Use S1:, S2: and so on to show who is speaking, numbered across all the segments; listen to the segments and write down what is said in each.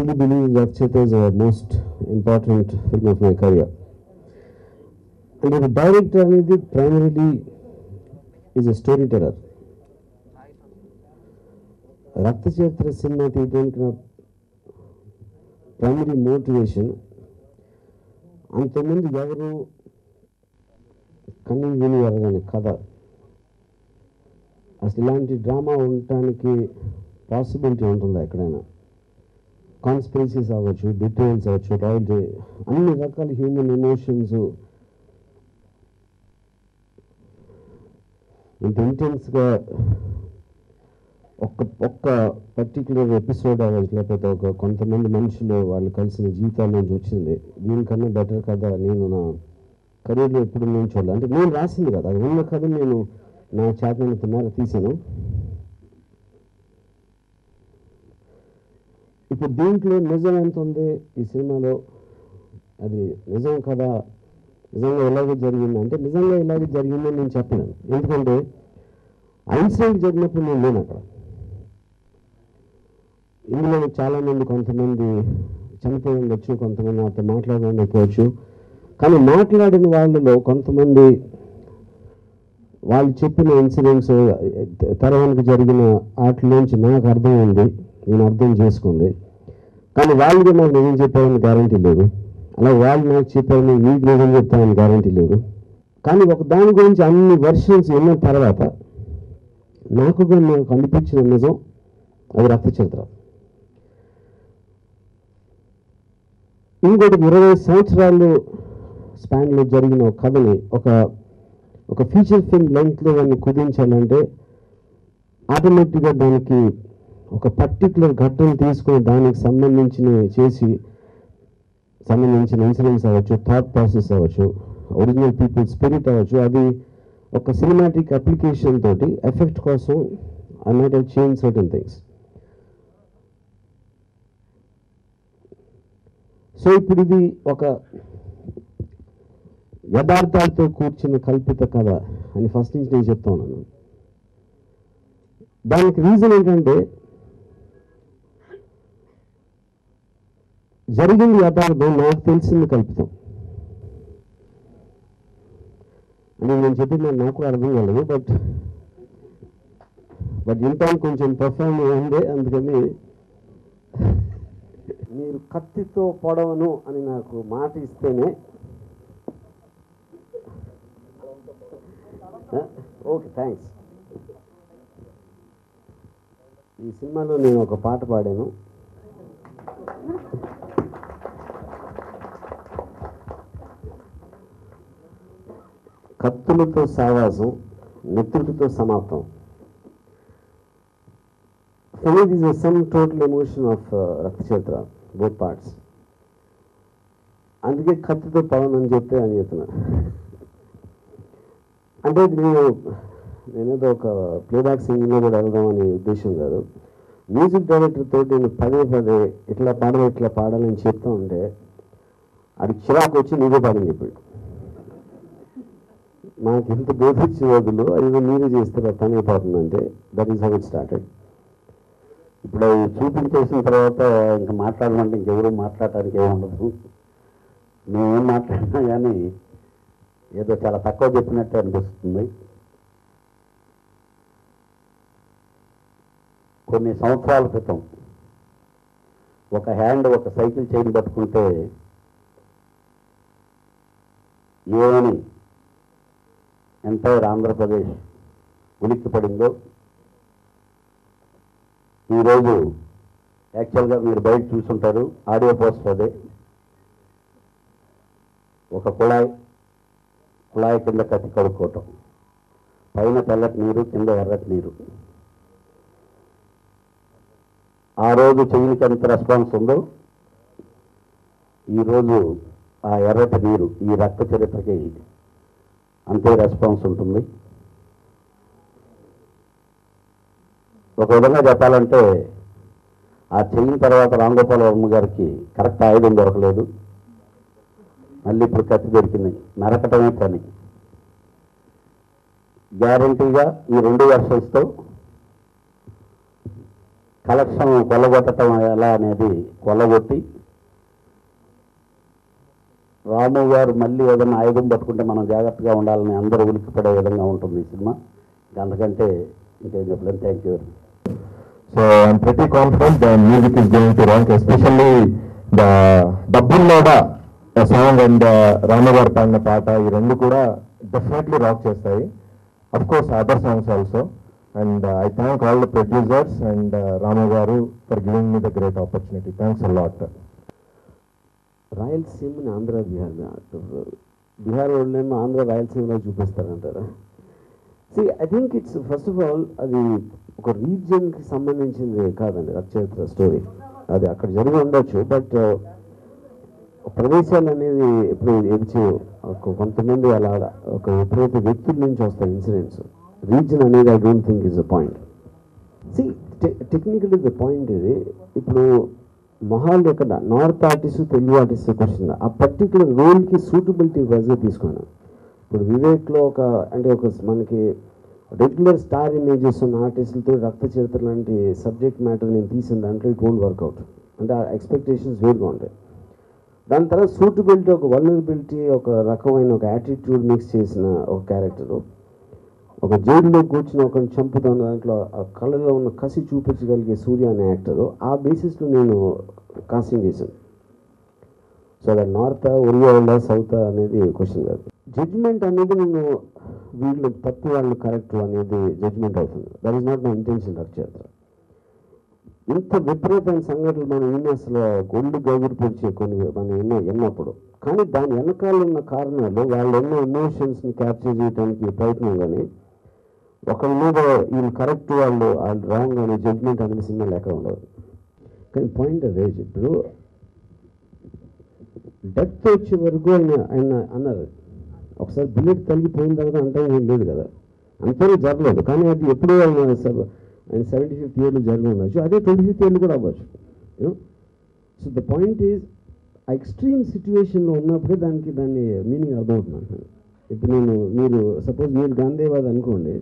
S1: truly believe that Cheta is the most important film of my career. And the director primarily is a storyteller. Rakta Chitra cinema theatre primary motivation అంతకుముందు ఎవరు కన్నీ విని ఎరగని కథ, అసలు ఇలాంటి drama ఉండటానికి possibility ఉంటుందా ఎక్కడైనా? కాన్స్పిరసీస్ అవ్వచ్చు, డిటైల్స్ అవ్వచ్చు, రాయల్టీ, అన్ని రకాల హ్యూమన్ ఎమోషన్స్ ఇంత ఇంటెన్స్గా ఒక్క పర్టిక్యులర్ ఎపిసోడ్ అవ్వచ్చు, లేకపోతే ఒక కొంతమంది మనుషులు వాళ్ళు కలిసిన జీవితాల నుంచి వచ్చింది. దీనికన్నా బెటర్ కథ నేను నా కెరీర్లో ఎప్పుడు నేను చూడాలి. అంటే నేను రాసింది కదా, అది ఉన్న కథ నేను నా చేతనంత మేర తీసాను. ఇప్పుడు దీంట్లో నిజం ఎంత ఉంది ఈ సినిమాలో, అది నిజం కదా, నిజంగా ఇలాగే జరిగింది అంటే నిజంగా ఇలాగే జరిగిందని నేను చెప్పలేను. ఎందుకంటే ఇన్సిడెంట్ జరిగినప్పుడు నేను లేను అక్కడ. ఇందులో చాలామంది కొంతమంది చనిపోయి ఉండొచ్చు, కొంతమంది నాతో మాట్లాడి ఉండకపోవచ్చు. కానీ మాట్లాడిన వాళ్ళలో కొంతమంది వాళ్ళు చెప్పిన ఇన్సిడెంట్స్ తర్వాత జరిగిన వాటిలోంచి నాకు అర్థమైంది, నేను అర్థం చేసుకుంది. కానీ వాళ్ళు కూడా నాకు నిజం చెప్పారని గ్యారంటీ లేదు, అలా వాళ్ళు నాకు చెప్పారని మీకు నిజం చెప్తారని గ్యారంటీ లేదు. కానీ ఒక దాని గురించి అన్ని వెర్షన్స్ విన్న తర్వాత నాకు అనిపించిన నిజం అది రక్త చరిత్ర. ఇంకొకటి 20 సంవత్సరాలు స్పాన్లో జరిగిన ఒక కథని ఒక ఫీచర్ ఫిల్మ్ లెంగ్త్లో దాన్ని కుదించాలంటే ఆటోమేటిక్గా దానికి ఒక పర్టికులర్ ఘట్టం తీసుకుని దానికి సంబంధించిన ఇన్సిడెంట్స్ అవ్వచ్చు, థాట్ ప్రాసెస్ అవ్వచ్చు, ఒరిజినల్ పీపుల్ స్పిరిట్ అవ్వచ్చు, అది ఒక సినిమాటిక్ అప్లికేషన్ తోటి ఎఫెక్ట్ కోసం I might have change certain things. So ఇప్పుడు ఇది ఒక యథార్థాలతో కూర్చున్న కల్పిత కథ అని ఫస్ట్ నుంచి నేను చెప్తా ఉన్నాను. దానికి రీజన్ ఏంటంటే జరిగింది యథార్థం, నాకు తెలిసింది కల్పితం అని నేను చెప్పింది నాకు అర్థం కాలేదు. బట్ ఇంటానికి కొంచెం పర్ఫార్మ్ ఉంది, అందుకని మీరు కత్తితో పొడవను అని నాకు మాట ఇస్తేనే ఓకే, థ్యాంక్స్. ఈ సినిమాలో నేను ఒక పాట పాడాను. కత్తులతో సావాసం, నెత్తులతో సమాప్తం. For me, this is some total emotion of Rakta Chitra, both parts. అందుకే కత్తితో పవనని చెప్తే అని చెప్తున్నా. అంటే నేనేదో ఒక ప్లేబ్యాక్ సింగింగ్లో కూడా వెళ్దామని ఉద్దేశం కాదు. మ్యూజిక్ డైరెక్టర్ తోటి నేను పదే ఇట్లా పాడాలని చెప్తా ఉంటే అది చిరాకు వచ్చి నీదే పాడని చెప్పాడు. మాకు ఎంత బోధించే వదులు అది మీరే చేస్తే పని అయిపోతుందంటే that is how it started. ఇప్పుడు అవి చూపించేసిన తర్వాత ఇంకా మాట్లాడమంటే ఇంకెవరూ మాట్లాడటానికి ఏముండదు. మేమేం మాట్లాడినా కానీ ఏదో చాలా తక్కువ చెప్పినట్టు అనిపిస్తుంది. కొన్ని సంవత్సరాల క్రితం ఒక సైకిల్ చైన్ పట్టుకుంటే ఏమని ఎంటైర్ ఆంధ్రప్రదేశ్ ఉలిక్కి పడిందో ఈరోజు యాక్చువల్గా మీరు బయట చూసుంటారు, ఆడియో పోస్టర్ అదే. ఒక కుళాయి కింద కత్తి కడుక్కోవటం, పైన తెల్లటి నీరు, కింద ఎర్రటి నీరు. ఆ రోజు చెయ్యికి ఎంత రెస్పాన్స్ ఉందో ఈరోజు ఆ ఎర్రటి నీరు ఈ రక్త చరిత్రకి అంతే రెస్పాన్స్ ఉంటుంది. ఒక విధంగా చెప్పాలంటే ఆ చెయ్యిన తర్వాత రాంగోపాల్ వర్మ గారికి కరెక్ట్ ఆయుధం దొరకలేదు, మళ్ళీ ఇప్పుడు కత్తి దొరికింది, నరకటమే పని. గ్యారంటీగా ఈ 2 వెర్షన్స్తో
S2: కలెక్షన్ కొల్లగొట్టడం ఎలా అనేది కొల్లగొట్టి రాము గారు మళ్ళీ ఏదైనా ఆయుధం పట్టుకుంటే మనం జాగ్రత్తగా ఉండాలని అందరూ ఉలిక్కిపడే విధంగా ఉంటుంది ఈ సినిమా. అంతకంటే ఇంకేం చెప్పలేను. Thank you.
S3: So I'm pretty confident the music is going to rock, especially the Dabbulloda song and Rama garu paadina paata ee rendu kuda definitely rock chestayi. Of course other songs also, and I thank all the producers and Rama garu for giving me the great opportunity. Thanks a lot.
S1: రాయలసీమని ఆంధ్ర బీహార్ వాళ్ళేమో ఆంధ్ర రాయలసీమలో చూపిస్తారంటారా? I think it's first of all అది ఒక రీజియన్కి సంబంధించింది కాదండి రథచరిత్ర story. అది అక్కడ జరిగి ఉండొచ్చు, బట్ ప్రదేశాలు అనేది ఇప్పుడు ఏది కొంతమంది అలా ఒక ఎప్పుడైతే వ్యక్తుల నుంచి వస్తాయి ఇన్సిడెంట్స్, రీజన్ అనేది I don't think is the point. Technical is the point. ఇది ఇప్పుడు మొహాల్ ఎక్కడ north artist Telugu artist question ఆ పర్టికులర్ రోల్కి సూటబిలిటీ వైజ్గా తీసుకున్నాను. ఇప్పుడు వివేక్లో ఒక అంటే ఒక మనకి రెగ్యులర్ స్టార్ ఇమేజెస్ ఉన్న ఆర్టిస్టులతో రక్త చరిత్ర లాంటి సబ్జెక్ట్ మ్యాటర్ నేను తీసిన దాంట్లో ఇట్ వోంట్ వర్కౌట్. అంటే ఆ ఎక్స్పెక్టేషన్స్ వేరుగా ఉంటాయి. దాని తర్వాత సూటబిలిటీ, ఒక వల్నరబిలిటీ, ఒక రకమైన ఒక యాటిట్యూడ్ మిక్స్ చేసిన ఒక క్యారెక్టరు, ఒక జైల్లో కూర్చుని ఒకరిని చంపుతున్న దాంట్లో ఆ కళలో ఉన్న కసి చూపించగలిగే సూర్య అనే యాక్టరు, ఆ బేసిస్లో నేను కాస్టింగ్ చేశాను. సో అది నార్త్ ఒరియా సౌత్ అనేది క్వశ్చన్ కాదు. జడ్జ్మెంట్ అనేది నేను వీళ్ళు తప్పు వాళ్ళు కరెక్ట్ అనేది జడ్జ్మెంట్ అవుతుంది. That is not my intention. రథచరిత్ర ఇంత విపరీతమైన సంఘటనలు మనం ఇన్ని అసలు గొండు గౌగురు పొడిచే కొన్ని మనం ఎన్నప్పుడు, కానీ దాని వెనకాల ఉన్న కారణాలు వాళ్ళు ఎన్నో ఎమోషన్స్ని క్యాప్చర్ చేయడానికి ప్రయత్నం. కానీ ఒకరి మీద వీళ్ళు కరెక్ట్ వాళ్ళు రాంగ్ అనే జడ్జ్మెంట్ అనేది సినిమా లేక ఉండదు. కానీ పాయింట్ అదే, ఇప్పుడు డెత్ వచ్చే వరకు ఆయన అన్నారు ఒకసారి బుల్లెట్ తగిలిపోయిన తర్వాత అంటే ఏం లేదు కదా, అంతేనే జరగలేదు. కానీ అది ఎప్పుడో ఆయన 75th ఇయర్లో జరిగి ఉండొచ్చు, అదే 25th ఇయర్లో కూడా అవ్వచ్చు. సో ద పాయింట్ ఈజ్ ఆ ఎక్స్ట్రీమ్ సిచ్యువేషన్లో ఉన్నప్పుడే దాన్ని మీనింగ్ అర్థమవుతుంది అంటున్నాను. ఇప్పుడు మీరు సపోజ్ మీరు గాంధీవాద్ అనుకోండి,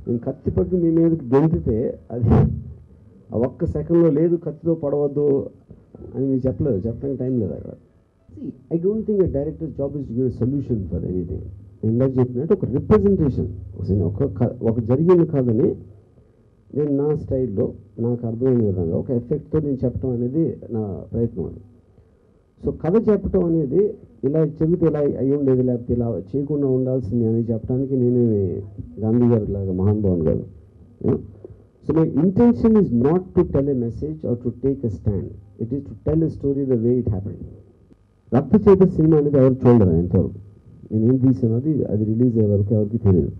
S1: నేను కత్తి పట్టు మీ మీదకి గెంటితే అది ఆ ఒక్క సెకండ్లో లేదు కత్తితో పడవద్దు అని మీరు చెప్పడానికి టైం లేదు అక్కడ. I don't think a director job is to give solution for anything. ఇందాక చెప్పినట్టు ఒక రిప్రజెంటేషన్, ఒక జరిగిన కథని నేను నా స్టైల్లో నాకు అర్థమైన విధంగా ఒక ఎఫెక్ట్తో నేను చెప్పడం అనేది నా ప్రయత్నం. అది సో కథ చెప్పడం అనేది ఇలా చెబితే ఇలా అయ్యి ఉండేది లేకపోతే ఇలా చేయకుండా ఉండాల్సింది అని చెప్పడానికి నేనేమి గాంధీ గారి లాగా మహానుభావుడు కాదు. So my intention is not to tell a message or to take a stand, it is to tell a story the way it happened. Raktacharitra cinema అనేది ఎవరు చూడరు ఎంతవరకు, నేనేం తీసాను అది రిలీజ్ అయ్యే వరకు ఎవరికి తెలియదు.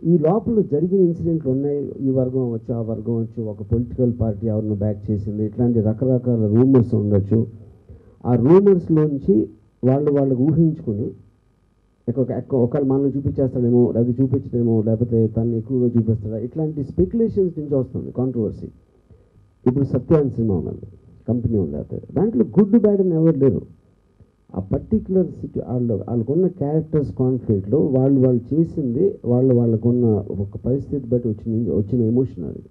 S1: ఈ లోపల జరిగిన ఇన్సిడెంట్లు ఉన్నాయి, ఈ వర్గం అవ్వచ్చు ఆ వర్గం అవ్వచ్చు, ఒక పొలిటికల్ పార్టీ ఎవరిని బ్యాక్ చేసింది, ఇట్లాంటి రకరకాల రూమర్స్ ఉండొచ్చు. ఆ రూమర్స్లోంచి వాళ్ళకు ఊహించుకొని ఒకళ్ళు మనల్ని చూపించేస్తాడేమో లేకపోతే చూపించడేమో లేకపోతే తను ఎక్కువగా చూపిస్తాడా, ఇట్లాంటి స్పెక్యులేషన్స్ నుంచి వస్తుంది కాంట్రవర్సీ. ఇప్పుడు సత్యాన్ సినిమా ఉన్నది, కంపెనీ ఉంది, అయితే దాంట్లో గుడ్ బ్యాడ్ అని ఎవరు లేరు. ఆ పర్టిక్యులర్ వాళ్ళకున్న క్యారెక్టర్స్ కాన్ఫ్లిక్ట్లో వాళ్ళు చేసింది వాళ్ళకున్న ఒక పరిస్థితి బట్టి వచ్చిన ఎమోషన్ అది.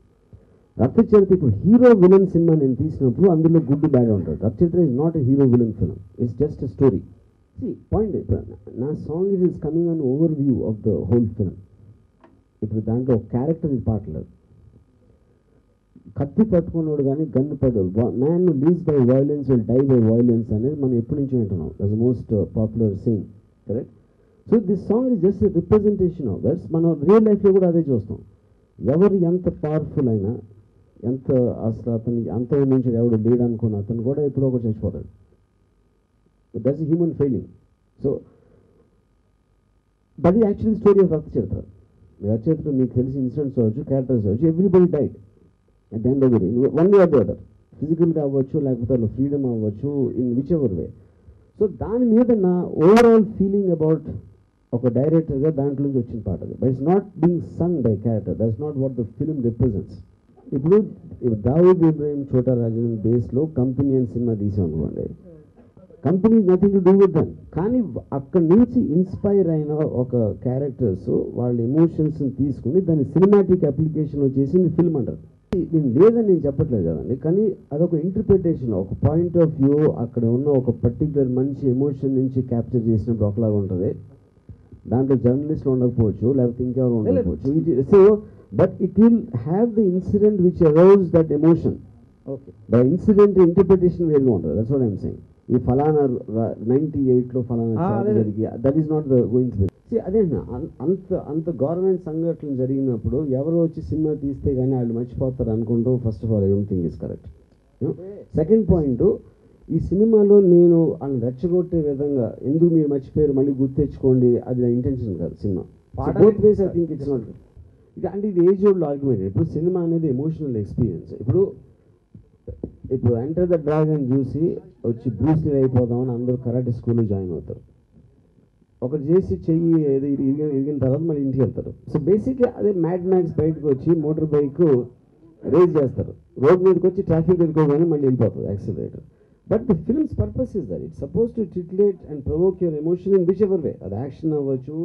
S1: రక్తచరిత్ర ఇప్పుడు హీరో విలన్ సినిమా నేను తీసినప్పుడు అందులో గుడ్ బ్యాడ్ ఉంటాడు. Raktacharitra is not a hero villain film, it's just a story. Point నా song it is coming on overview of the whole film. ఇప్పుడు దాంట్లో ఒక క్యారెక్టర్ ఇది పాటలేదు, కత్తి పట్టుకున్నాడు కానీ గన్ను పడ్డాడు, man lives by violence will die by violence అనేది మనం ఎప్పటి నుంచి వింటున్నాం. That's most popular sing, correct? So this song is just representation of that's. మనం రియల్ లైఫ్లో కూడా అదే చూస్తాం. ఎవరు ఎంత పవర్ఫుల్ అయినా, ఎంత అసలు అతనికి అంత నుంచి ఎవడు లేడు అనుకున్న అతను కూడా ఎప్పుడో ఒకటి చచ్చిపోతాడు. That's human failing. So that is actually story of Rakta Charitra. Rakta Charitra మీకు తెలిసి ఇన్సిడెంట్స్ అవ్వచ్చు, క్యారెక్టర్స్ అవ్వచ్చు, everybody died at the end of the day, one way or the other, ఫిజికల్గా అవ్వచ్చు లేకపోతే వాళ్ళు ఫ్రీడమ్ అవ్వచ్చు, in whichever way. So దాని మీద నా ఓవరాల్ ఫీలింగ్ అబౌట్ ఒక డైరెక్టర్గా దాంట్లో నుంచి వచ్చిన పాట అది. But it's not being sung by character, that's not what the film represents. ఇప్పుడు దావూద్ ఇబ్రాహిం చోటా రాజన్ బేస్లో కంపెనీ అని సినిమా తీసాం అనుకోండి, company nothing to do with them. కానీ అక్కడి నుంచి ఇన్స్పైర్ అయిన ఒక క్యారెక్టర్స్ వాళ్ళ ఎమోషన్స్ని తీసుకుని దాన్ని సినిమాటిక్ అప్లికేషన్ చేసింది ఫిల్మ్ అంటారు. నేను లేదని నేను చెప్పట్లేదు కదండి, కానీ అదొక ఇంటర్ప్రిటేషన్, ఒక పాయింట్ ఆఫ్ వ్యూ, అక్కడ ఉన్న ఒక పర్టికులర్ మంచి ఎమోషన్ నుంచి క్యాప్చర్ చేసినప్పుడు ఒకలాగా ఉంటుంది. దాంట్లో జర్నలిస్ట్లు ఉండకపోవచ్చు, లేకపోతే ఇంకెవరు ఉండకపోవచ్చు. So but it will have the incident which arouse that emotion. Okay, the incident interpretation వేరుగా ఉంటుంది. That's what I'm saying. ఈ ఫలానా 98లో ఫలానా జరిగి that is not the going. అదే అంత గవర్నమెంట్ సంఘటనలు జరిగినప్పుడు ఎవరో వచ్చి సినిమా తీస్తే కానీ వాళ్ళు మర్చిపోతారు అనుకుంటూ, first of all I don't think is correct. Second point, ఈ సినిమాలో నేను వాళ్ళని రెచ్చగొట్టే విధంగా ఎందుకు మీరు మర్చిపోయారు మళ్ళీ గుర్తు తెచ్చుకోండి, అది నా ఇంటెన్షన్ కాదు. Cinema both ways I think it's not ఇది. అంటే ఇది ఏజ్ ఓల్డ్ ఆర్గ్యుమెంట్. ఇప్పుడు సినిమా అనేది ఎమోషనల్ ఎక్స్పీరియన్స్. ఇప్పుడు ఎంటర్ ద డ్రాగన్ చూసి వచ్చి బ్రూస్ లీ అయిపోదామని అందరూ కరాటే స్కూల్లో జాయిన్ అవుతారు. ఒకటి చేసి చెయ్యి ఏదో ఇరిగిన తర్వాత మళ్ళీ ఇంటికి వెళ్తారు. సో బేసిక్లీ అదే మ్యాడ్ మ్యాక్స్ బయటకు వచ్చి మోటార్ బైక్ రేస్ చేస్తారు, రోడ్ మీదకి వచ్చి ట్రాఫిక్ ఎదుర్కోగానే మళ్ళీ వెళ్ళిపోతుంది accelerator. But the film's purpose is that it's suppose to titillate and provoke your emotion in whichever way. అది యాక్షన్ అవ్వచ్చు,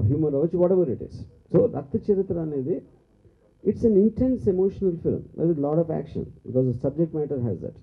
S1: హ్యూమర్ అవ్వచ్చు, whatever it is. So Rakta Charitra అనేది it's an intense emotional film with a lot of action because the subject matter has that.